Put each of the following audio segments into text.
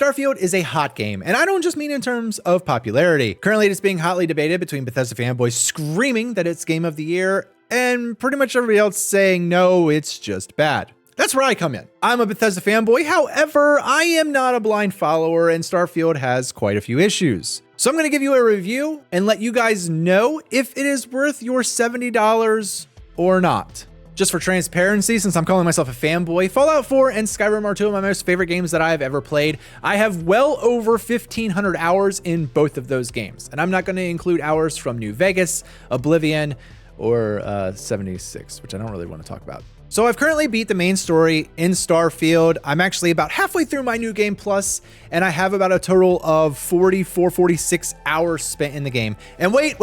Starfield is a hot game, and I don't just mean in terms of popularity. Currently, it is being hotly debated between Bethesda fanboys screaming that it's Game of the Year, and pretty much everybody else saying, no, it's just bad. That's where I come in. I'm a Bethesda fanboy, however, I am not a blind follower, and Starfield has quite a few issues. So I'm gonna give you a review and let you guys know if it is worth your $70 or not. Just for transparency, since I'm calling myself a fanboy, Fallout 4 and Skyrim are two of my most favorite games that I've ever played. I have well over 1,500 hours in both of those games, and I'm not going to include hours from New Vegas, Oblivion, or 76, which I don't really want to talk about. So I've currently beat the main story in Starfield. I'm actually about halfway through my New Game Plus, and I have about a total of 46 hours spent in the game. And wait.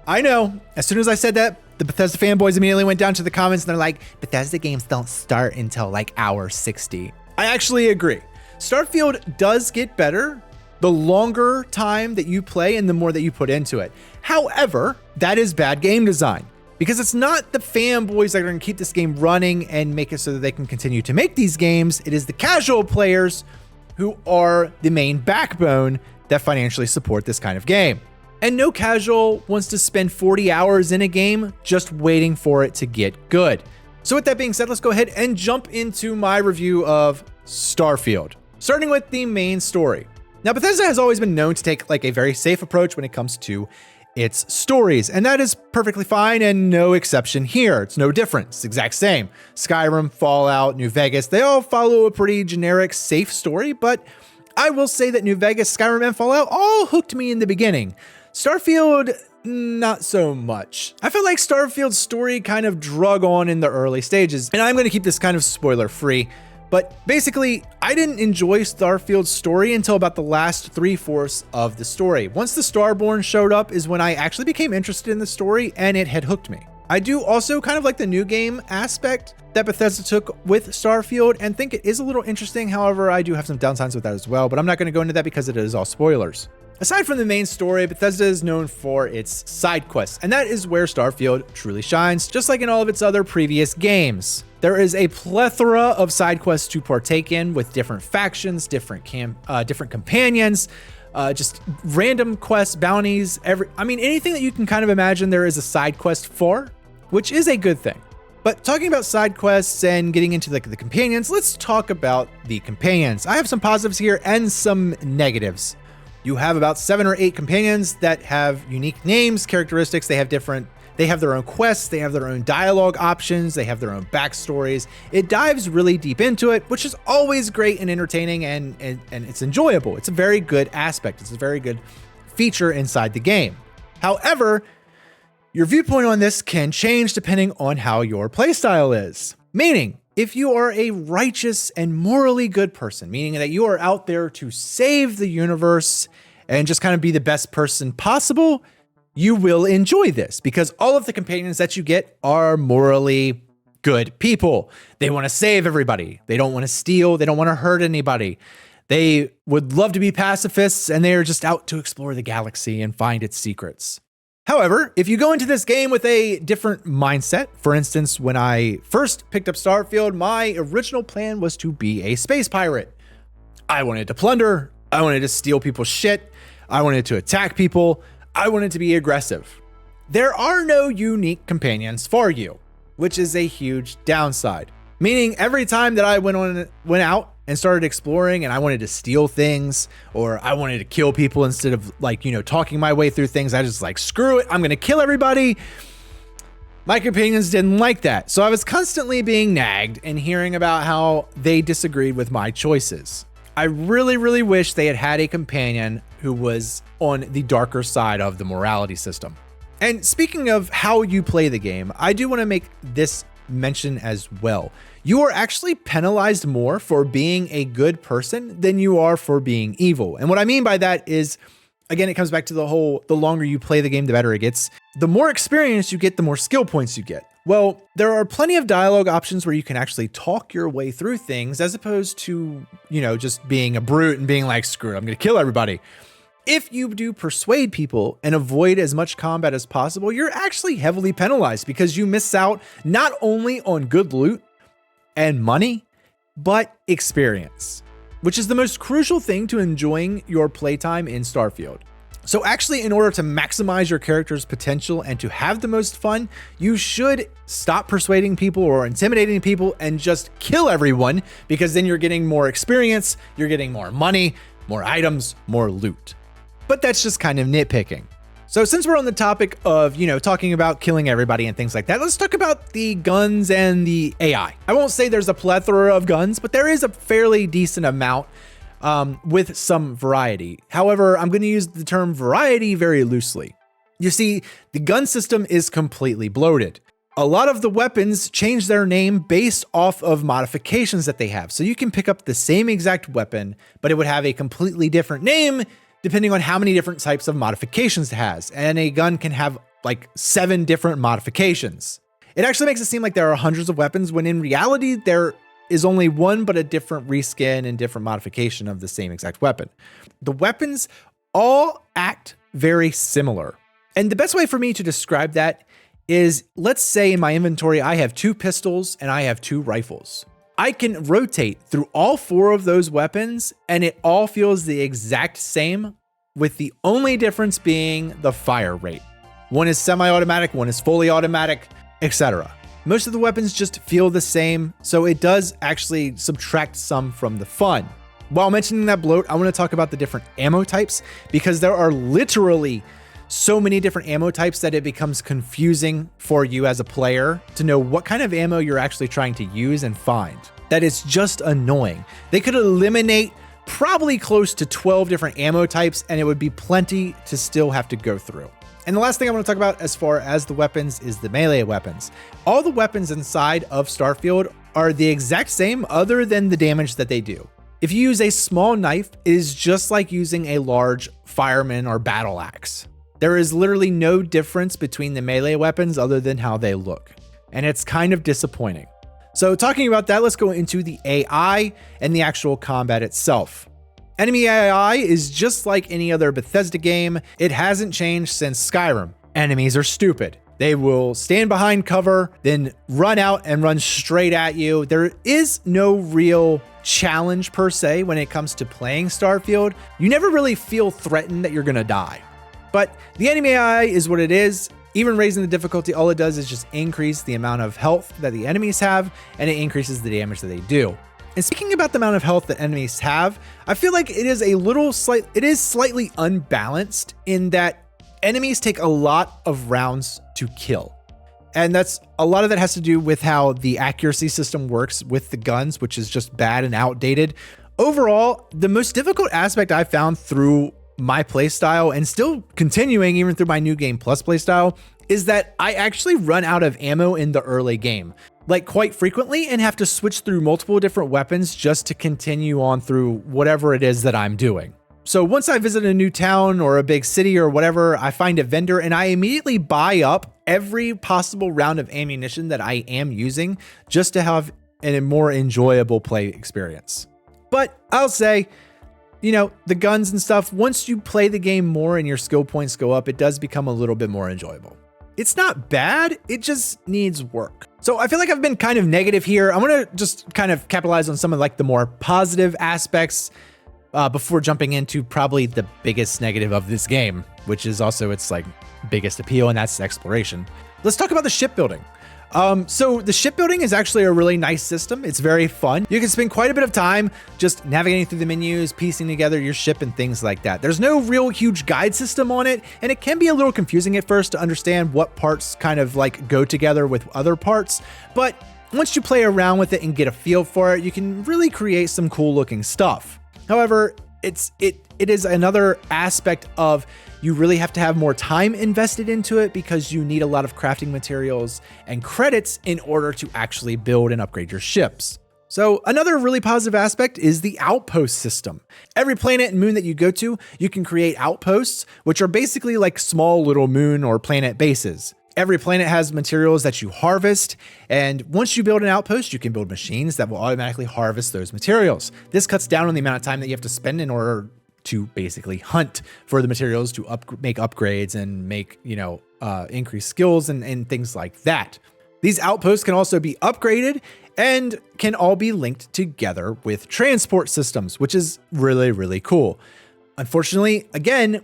I know, as soon as I said that, the Bethesda fanboys immediately went down to the comments and they're like, Bethesda games don't start until like hour 60. I actually agree. Starfield does get better the longer time that you play and the more that you put into it. However, that is bad game design, because it's not the fanboys that are going to keep this game running and make it so that they can continue to make these games. It is the casual players who are the main backbone that financially support this kind of game. And no casual wants to spend 40 hours in a game just waiting for it to get good. So with that being said, let's go ahead and jump into my review of Starfield, starting with the main story. Now, Bethesda has always been known to take like a very safe approach when it comes to its stories, and that is perfectly fine and no exception here. It's no different. It's the exact same. Skyrim, Fallout, New Vegas, they all follow a pretty generic, safe story, but I will say that New Vegas, Skyrim, and Fallout all hooked me in the beginning. Starfield, not so much. I feel like Starfield's story kind of drug on in the early stages, and I'm going to keep this kind of spoiler free, but basically, I didn't enjoy Starfield's story until about the last 3/4 of the story. Once the Starborn showed up is when I actually became interested in the story, and it had hooked me. I do also kind of like the new game aspect that Bethesda took with Starfield and think it is a little interesting. However, I do have some downsides with that as well, but I'm not going to go into that because it is all spoilers. Aside from the main story, Bethesda is known for its side quests, and that is where Starfield truly shines, just like in all of its other previous games. There is a plethora of side quests to partake in with different factions, different companions, just random quests, bounties, anything that you can kind of imagine there is a side quest for, which is a good thing. But talking about side quests and getting into like the companions, let's talk about the companions. I have some positives here and some negatives. You have about 7 or 8 companions that have unique names, characteristics. They have their own quests, they have their own dialogue options, they have their own backstories. It dives really deep into it, which is always great and entertaining, and it's enjoyable. It's a very good aspect. It's a very good feature inside the game. However, your viewpoint on this can change depending on how your playstyle is. Meaning, if you are a righteous and morally good person, meaning that you are out there to save the universe and just kind of be the best person possible, you will enjoy this because all of the companions that you get are morally good people. They want to save everybody. They don't want to steal. They don't want to hurt anybody. They would love to be pacifists, and they are just out to explore the galaxy and find its secrets. However, if you go into this game with a different mindset, for instance, when I first picked up Starfield, my original plan was to be a space pirate. I wanted to plunder. I wanted to steal people's shit. I wanted to attack people. I wanted to be aggressive. There are no unique companions for you, which is a huge downside. Meaning every time that I went out and started exploring and I wanted to steal things or I wanted to kill people instead of talking my way through things, I just screw it, I'm going to kill everybody. My companions didn't like that. So I was constantly being nagged and hearing about how they disagreed with my choices. I really, really wish they had had a companion who was on the darker side of the morality system. And speaking of how you play the game, I do want to make this mention as well. You are actually penalized more for being a good person than you are for being evil. And what I mean by that is, again, it comes back to the longer you play the game, the better it gets. The more experience you get, the more skill points you get. Well, there are plenty of dialogue options where you can actually talk your way through things as opposed to, just being a brute and being like, screw it, I'm going to kill everybody. If you do persuade people and avoid as much combat as possible, you're actually heavily penalized because you miss out not only on good loot and money, but experience. which is the most crucial thing to enjoying your playtime in Starfield. So actually, in order to maximize your character's potential and to have the most fun, you should stop persuading people or intimidating people and just kill everyone, because then you're getting more experience, you're getting more money, more items, more loot. But that's just kind of nitpicking. So since we're on the topic of, talking about killing everybody and things like that, let's talk about the guns and the AI. I won't say there's a plethora of guns, but there is a fairly decent amount with some variety. However, I'm going to use the term variety very loosely. You see, the gun system is completely bloated. A lot of the weapons change their name based off of modifications that they have. So you can pick up the same exact weapon, but it would have a completely different name depending on how many different types of modifications it has. And a gun can have like 7 different modifications. It actually makes it seem like there are hundreds of weapons when in reality, there is only one, but a different reskin and different modification of the same exact weapon. The weapons all act very similar. And the best way for me to describe that is, let's say in my inventory, I have 2 pistols and I have 2 rifles. I can rotate through all 4 of those weapons and it all feels the exact same, with the only difference being the fire rate. One is semi-automatic, one is fully automatic, etc. Most of the weapons just feel the same, so it does actually subtract some from the fun. While mentioning that bloat, I want to talk about the different ammo types, because there are literally so many different ammo types that it becomes confusing for you as a player to know what kind of ammo you're actually trying to use and find. That is just annoying. They could eliminate probably close to 12 different ammo types and it would be plenty to still have to go through. And the last thing I want to talk about as far as the weapons is the melee weapons. All the weapons inside of Starfield are the exact same other than the damage that they do. If you use a small knife, it is just like using a large fireman or battle axe. There is literally no difference between the melee weapons other than how they look. And it's kind of disappointing. So talking about that, let's go into the AI and the actual combat itself. Enemy AI is just like any other Bethesda game. It hasn't changed since Skyrim. Enemies are stupid. They will stand behind cover, then run out and run straight at you. There is no real challenge per se when it comes to playing Starfield. You never really feel threatened that you're gonna die. But the enemy AI is what it is. Even raising the difficulty, all it does is just increase the amount of health that the enemies have, and it increases the damage that they do. And speaking about the amount of health that enemies have, I feel like it is slightly unbalanced in that enemies take a lot of rounds to kill. And a lot of that has to do with how the accuracy system works with the guns, which is just bad and outdated. Overall, the most difficult aspect I found through my playstyle, and still continuing even through my New Game Plus playstyle, is that I actually run out of ammo in the early game, like quite frequently, and have to switch through multiple different weapons just to continue on through whatever it is that I'm doing. So once I visit a new town or a big city or whatever, I find a vendor and I immediately buy up every possible round of ammunition that I am using just to have a more enjoyable play experience. But I'll say, the guns and stuff, once you play the game more and your skill points go up, it does become a little bit more enjoyable. It's not bad, it just needs work. So I feel like I've been kind of negative here. I want to just kind of capitalize on some of the more positive aspects before jumping into probably the biggest negative of this game, which is also its biggest appeal, and that's exploration. Let's talk about the shipbuilding. So the shipbuilding is actually a really nice system. It's very fun. You can spend quite a bit of time just navigating through the menus, piecing together your ship and things like that. There's no real huge guide system on it, and it can be a little confusing at first to understand what parts kind of go together with other parts. But once you play around with it and get a feel for it, you can really create some cool looking stuff. However, it is another aspect of you really have to have more time invested into it because you need a lot of crafting materials and credits in order to actually build and upgrade your ships. So another really positive aspect is the outpost system. Every planet and moon that you go to, you can create outposts, which are basically like small little moon or planet bases. Every planet has materials that you harvest, and once you build an outpost, you can build machines that will automatically harvest those materials. This cuts down on the amount of time that you have to spend in order to basically hunt for the materials to make upgrades and make, increase skills and things like that. These outposts can also be upgraded and can all be linked together with transport systems, which is really, really cool. Unfortunately, again,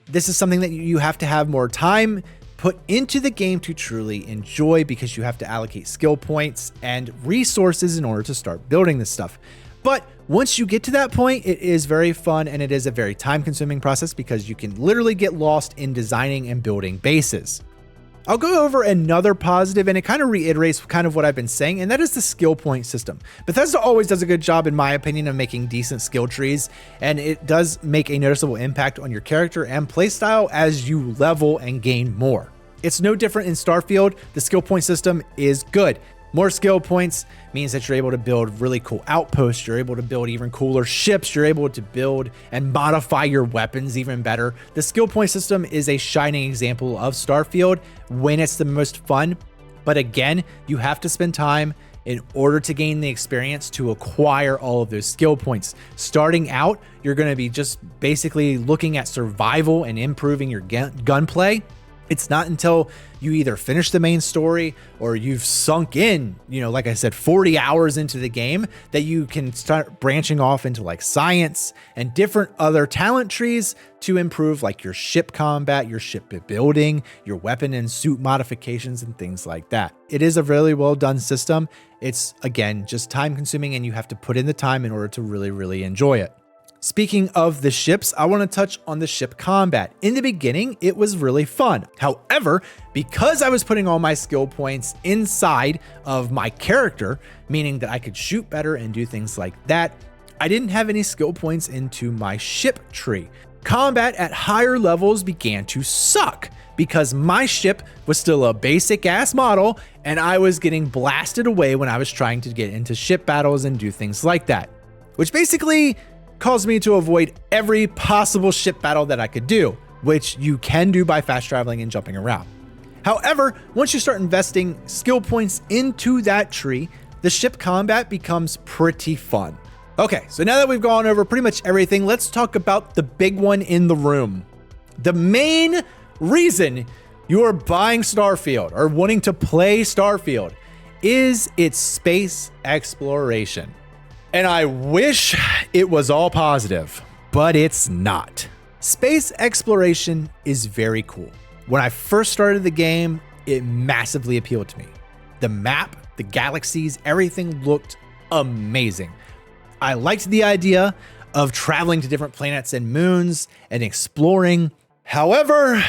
this is something that you have to have more time put into the game to truly enjoy, because you have to allocate skill points and resources in order to start building this stuff. But once you get to that point, it is very fun, and it is a very time-consuming process because you can literally get lost in designing and building bases. I'll go over another positive, and it kind of reiterates kind of what I've been saying, and that is the skill point system. Bethesda always does a good job, in my opinion, of making decent skill trees, and it does make a noticeable impact on your character and playstyle as you level and gain more. It's no different in Starfield. The skill point system is good. More skill points means that you're able to build really cool outposts. You're able to build even cooler ships. You're able to build and modify your weapons even better. The skill point system is a shining example of Starfield when it's the most fun. But again, you have to spend time in order to gain the experience to acquire all of those skill points. Starting out, you're going to be just basically looking at survival and improving your gunplay. It's not until you either finish the main story or you've sunk in, like I said, 40 hours into the game, that you can start branching off into like science and different other talent trees to improve like your ship combat, your ship building, your weapon and suit modifications and things like that. It is a really well done system. It's, again, just time consuming, and you have to put in the time in order to really, really enjoy it. Speaking of the ships, I want to touch on the ship combat. In the beginning, it was really fun. However, because I was putting all my skill points inside of my character, meaning that I could shoot better and do things like that, I didn't have any skill points into my ship tree. Combat at higher levels began to suck because my ship was still a basic ass model, and I was getting blasted away when I was trying to get into ship battles and do things like that, which basically caused me to avoid every possible ship battle that I could do, which you can do by fast traveling and jumping around. However, once you start investing skill points into that tree, the ship combat becomes pretty fun. Okay, so now that we've gone over pretty much everything, let's talk about the big one in the room. The main reason you are buying Starfield or wanting to play Starfield is its space exploration. And I wish it was all positive, but it's not. Space exploration is very cool. When I first started the game, it massively appealed to me. The map, the galaxies, everything looked amazing. I liked the idea of traveling to different planets and moons and exploring. However,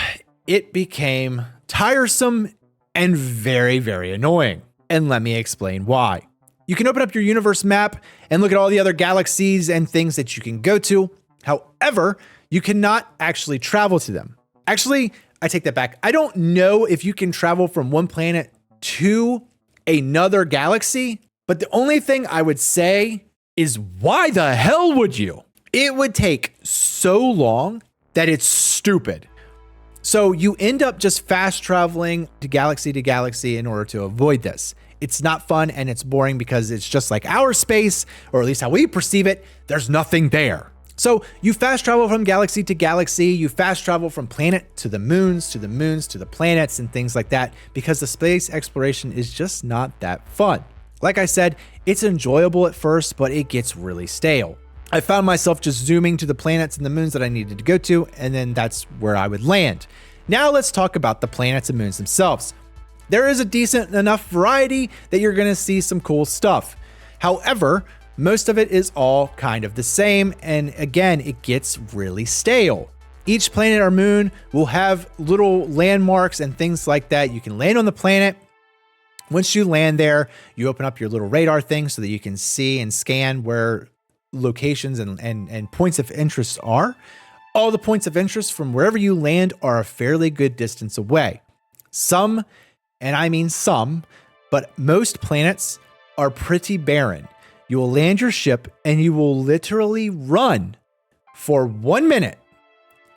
it became tiresome and very, very annoying. And let me explain why. You can open up your universe map and look at all the other galaxies and things that you can go to. However, you cannot actually travel to them. Actually, I take that back. I don't know if you can travel from one planet to another galaxy, but the only thing I would say is, why the hell would you? It would take so long that it's stupid. So you end up just fast traveling to galaxy in order to avoid this. It's not fun, and it's boring because it's just like our space, or at least how we perceive it. There's nothing there. So you fast travel from galaxy to galaxy. You fast travel from planet to the moons, to the planets and things like that, because the space exploration is just not that fun. Like I said, it's enjoyable at first, but it gets really stale. I found myself just zooming to the planets and the moons that I needed to go to, and then that's where I would land. Now let's talk about the planets and moons themselves. There is a decent enough variety that you're going to see some cool stuff. However, most of it is all kind of the same, and again, it gets really stale. Each planet or moon will have little landmarks and things like that. You can land on the planet. Once you land there, you open up your little radar thing so that you can see and scan where locations and points of interest are. All the points of interest from wherever you land are a fairly good distance away. Some, and I mean some, but most planets are pretty barren. You will land your ship and you will literally run for 1 minute,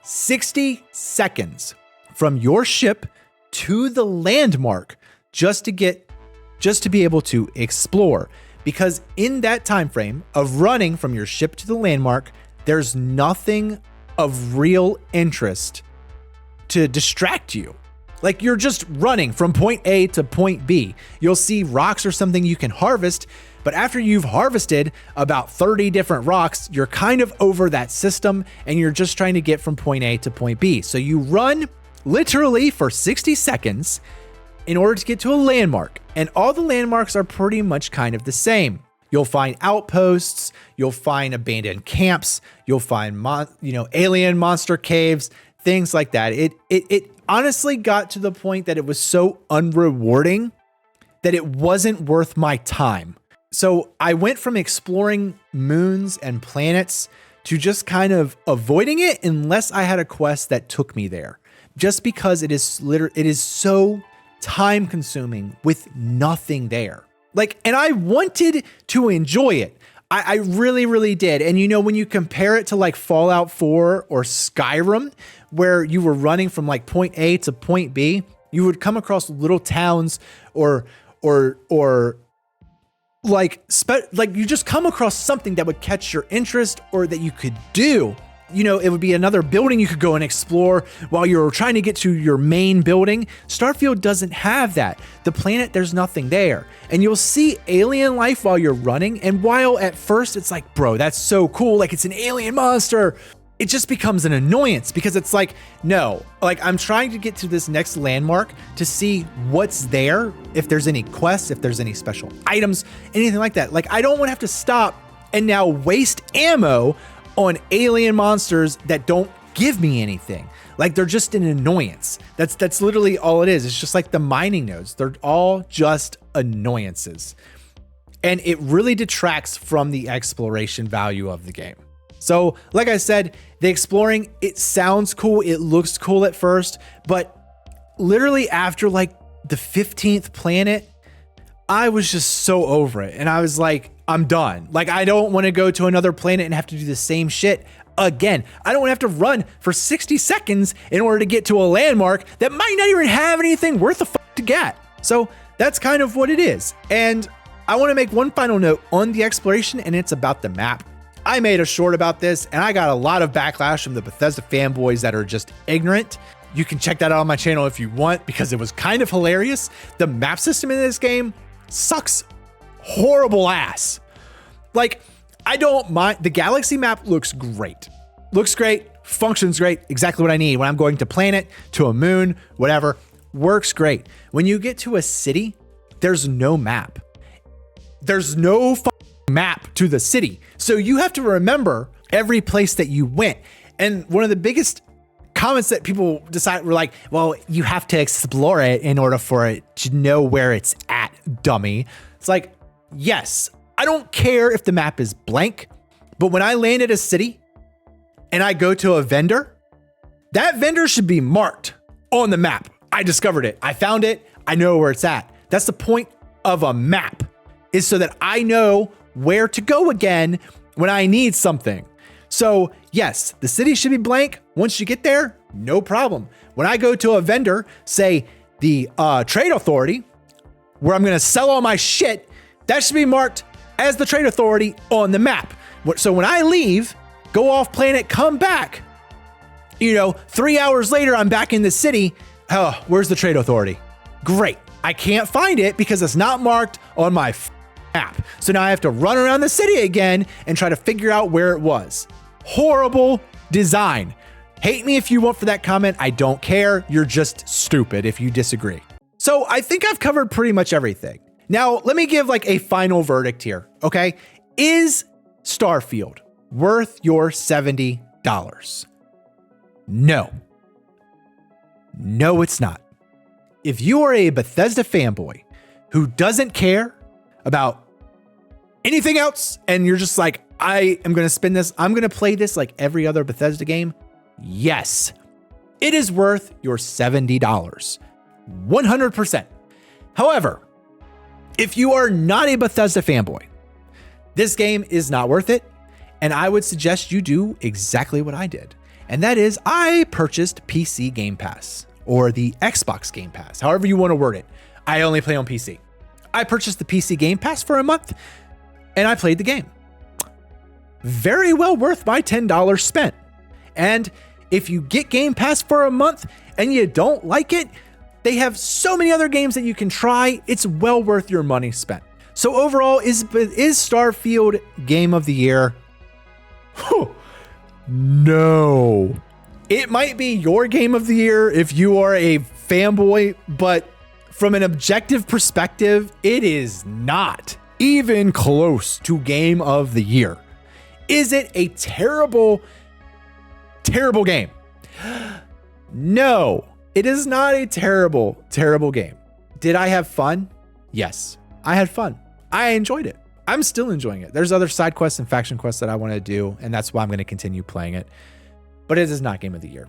60 seconds from your ship to the landmark just to be able to explore. Because in that time frame of running from your ship to the landmark, there's nothing of real interest to distract you. Like you're just running from point A to point B. You'll see rocks or something you can harvest, but after you've harvested about 30 different rocks, you're kind of over that system and you're just trying to get from point A to point B. So you run literally for 60 seconds in order to get to a landmark, and all the landmarks are pretty much kind of the same. You'll find outposts, you'll find abandoned camps, you'll find alien monster caves, things like that. It honestly got to the point that it was so unrewarding that it wasn't worth my time. So I went from exploring moons and planets to just kind of avoiding it unless I had a quest that took me there, just because it is so time consuming with nothing there. And I wanted to enjoy it. I really, really did. And when you compare it to like Fallout 4 or Skyrim, where you were running from like point A to point B, you would come across little towns or you just come across something that would catch your interest or that you could do. It would be another building you could go and explore while you're trying to get to your main building. Starfield doesn't have that. The planet, there's nothing there. And you'll see alien life while you're running. And while at first it's like, bro, that's so cool. Like it's an alien monster. It just becomes an annoyance because it's like, no, I'm trying to get to this next landmark to see what's there. If there's any quests, if there's any special items, anything like that. I don't want to have to stop and now waste ammo on alien monsters that don't give me anything. They're just an annoyance. That's literally all it is. It's just like the mining nodes. They're all just annoyances. And it really detracts from the exploration value of the game. So like I said, the exploring, it sounds cool. It looks cool at first, but literally after the 15th planet, I was just so over it. And I was like, I'm done. I don't want to go to another planet and have to do the same shit again. I don't want to have to run for 60 seconds in order to get to a landmark that might not even have anything worth a fuck to get. So that's kind of what it is. And I want to make one final note on the exploration, and it's about the map. I made a short about this and I got a lot of backlash from the Bethesda fanboys that are just ignorant. You can check that out on my channel if you want, because it was kind of hilarious. The map system in this game sucks horrible ass. I don't mind. The galaxy map looks great. Functions great. Exactly what I need when I'm going to planet, to a moon, whatever. Works great. When you get to a city, there's no map. There's no map to the city. So you have to remember every place that you went. And one of the biggest comments that people decide were like, well, you have to explore it in order for it to know where it's at, dummy. It's like, yes, I don't care if the map is blank, but when I land at a city and I go to a vendor, that vendor should be marked on the map. I discovered it. I found it. I know where it's at. That's the point of a map, is so that I know where to go again when I need something. So yes, the city should be blank. Once you get there, no problem. When I go to a vendor, say the trade authority, where I'm going to sell all my shit, that should be marked as the trade authority on the map. So when I leave, go off planet, come back, 3 hours later, I'm back in the city. Oh, where's the trade authority? Great. I can't find it because it's not marked on my map. So now I have to run around the city again and try to figure out where it was. Horrible design. Hate me if you want for that comment. I don't care. You're just stupid if you disagree. So I think I've covered pretty much everything. Now, let me give a final verdict here, okay? Is Starfield worth your $70? No. No, it's not. If you are a Bethesda fanboy who doesn't care about anything else, and you're just like, I am going to spend this, I'm going to play this like every other Bethesda game, yes, it is worth your $70. 100%. However, if you are not a Bethesda fanboy, this game is not worth it. And I would suggest you do exactly what I did. And that is, I purchased PC Game Pass, or the Xbox Game Pass, however you want to word it. I only play on PC. I purchased the PC Game Pass for a month and I played the game. Very well worth my $10 spent. And if you get Game Pass for a month and you don't like it, They have so many other games that you can try. It's well worth your money spent. So overall, is Starfield Game of the Year? Whew. No. It might be your game of the year if you are a fanboy, but from an objective perspective, it is not even close to game of the year. Is it a terrible, terrible game? No, it is not a terrible, terrible game. Did I have fun? Yes, I had fun. I enjoyed it. I'm still enjoying it. There's other side quests and faction quests that I want to do, and that's why I'm going to continue playing it. But it is not game of the year.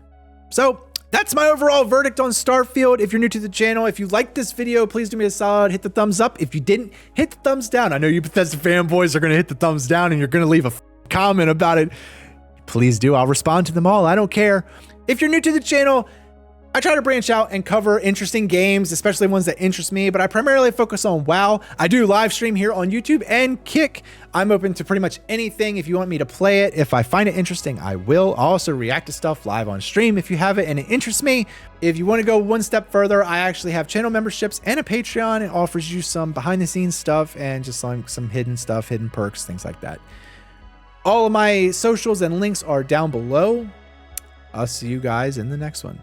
So that's my overall verdict on Starfield. If you're new to the channel, if you liked this video, please do me a solid, hit the thumbs up. If you didn't, hit the thumbs down. I know you Bethesda fanboys are going to hit the thumbs down and you're going to leave a comment about it. Please do. I'll respond to them all. I don't care. If you're new to the channel, I try to branch out and cover interesting games, especially ones that interest me, but I primarily focus on WoW. I do live stream here on YouTube and Kick. I'm open to pretty much anything. If you want me to play it, if I find it interesting, I will. I'll also react to stuff live on stream if you have it and it interests me. If you want to go one step further, I actually have channel memberships and a Patreon. It offers you some behind the scenes stuff and just some hidden stuff, hidden perks, things like that. All of my socials and links are down below. I'll see you guys in the next one.